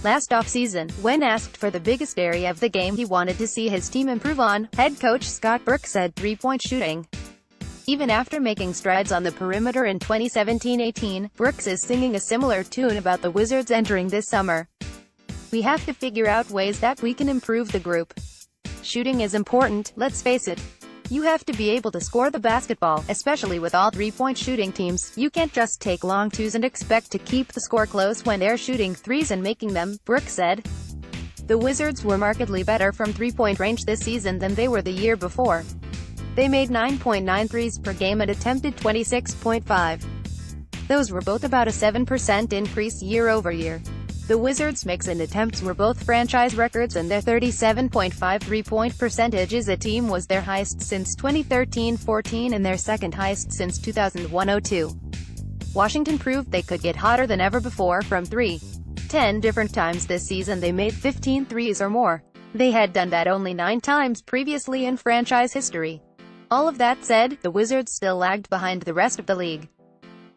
Last offseason, when asked for the biggest area of the game he wanted to see his team improve on, head coach Scott Brooks said three-point shooting. Even after making strides on the perimeter in 2017-18, Brooks is singing a similar tune about the Wizards entering this summer. "We have to figure out ways that we can improve the group. Shooting is important, let's face it. You have to be able to score the basketball, especially with all three-point shooting teams. You can't just take long twos and expect to keep the score close when they're shooting threes and making them," Brooks said. The Wizards were markedly better from three-point range this season than they were the year before. They made 9.9 threes per game and attempted 26.5. Those were both about a 7% increase year-over-year. The Wizards' mix and attempts were both franchise records, and their 37.5 three-point percentage as a team was their highest since 2013-14 and their second highest since 2001-02. Washington proved they could get hotter than ever before from three. 10 different times this season they made 15 threes or more. They had done that only 9 times previously in franchise history. All of that said, the Wizards still lagged behind the rest of the league.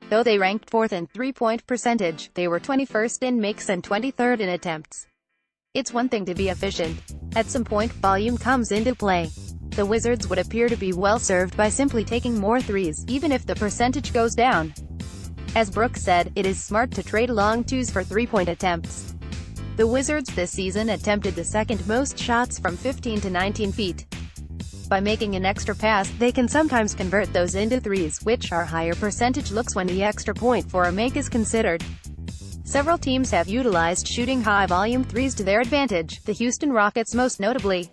Though they ranked 4th in three-point percentage, they were 21st in makes and 23rd in attempts. It's one thing to be efficient. At some point, volume comes into play. The Wizards would appear to be well served by simply taking more threes, even if the percentage goes down. As Brooks said, it is smart to trade long twos for three-point attempts. The Wizards this season attempted the second most shots from 15 to 19 feet. By making an extra pass, they can sometimes convert those into threes, which are higher percentage looks when the extra point for a make is considered. Several teams have utilized shooting high-volume threes to their advantage, the Houston Rockets most notably.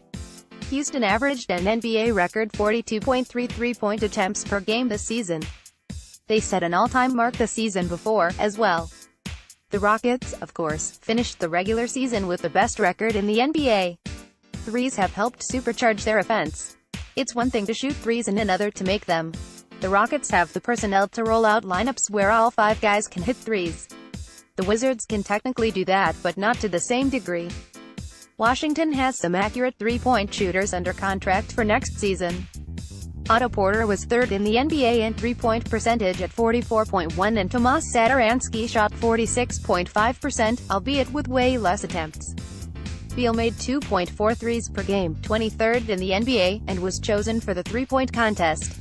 Houston averaged an NBA record 42.3 three-point attempts per game this season. They set an all-time mark the season before, as well. The Rockets, of course, finished the regular season with the best record in the NBA. Threes have helped supercharge their offense. It's one thing to shoot threes and another to make them. The Rockets have the personnel to roll out lineups where all 5 guys can hit threes. The Wizards can technically do that, but not to the same degree. Washington has some accurate three-point shooters under contract for next season. Otto Porter was 3rd in the NBA in three-point percentage at 44.1, and Tomas Satoransky shot 46.5%, albeit with way less attempts. Beal made 2.4 threes per game, 23rd in the NBA, and was chosen for the three-point contest.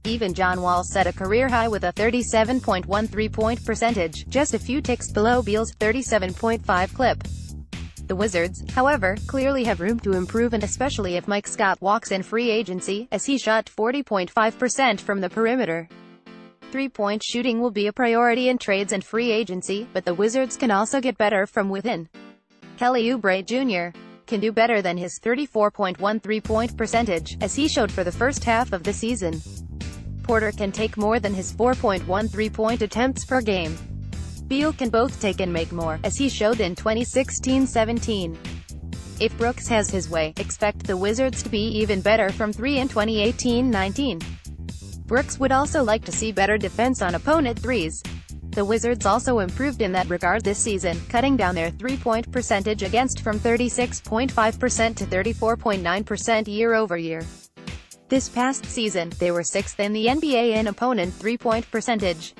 Even John Wall set a career high with a 37.1 three-point percentage, just a few ticks below Beal's 37.5 clip. The Wizards, however, clearly have room to improve, and especially if Mike Scott walks in free agency, as he shot 40.5% from the perimeter. Three-point shooting will be a priority in trades and free agency, but the Wizards can also get better from within. Kelly Oubre Jr. can do better than his 34.1 three-point percentage, as he showed for the first half of the season. Porter can take more than his 4.1 three-point attempts per game. Beal can both take and make more, as he showed in 2016-17. If Brooks has his way, expect the Wizards to be even better from 3 in 2018-19. Brooks would also like to see better defense on opponent threes. The Wizards also improved in that regard this season, cutting down their three-point percentage against from 36.5% to 34.9% year-over-year. This past season, they were 6th in the NBA in opponent three-point percentage.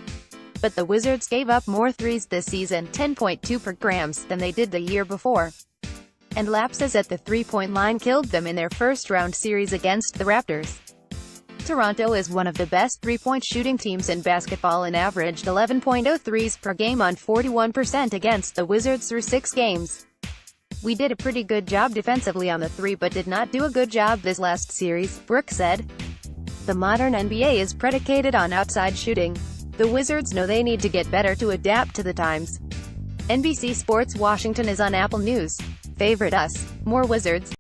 But the Wizards gave up more threes this season, 10.2 per grams, than they did the year before. And lapses at the three-point line killed them in their first-round series against the Raptors. Toronto is one of the best three-point shooting teams in basketball and averaged 11.0 threes per game on 41% against the Wizards through 6 games. "We did a pretty good job defensively on the three but did not do a good job this last series," Brooks said. The modern NBA is predicated on outside shooting. The Wizards know they need to get better to adapt to the times. NBC Sports Washington is on Apple News. Favorite us. More Wizards.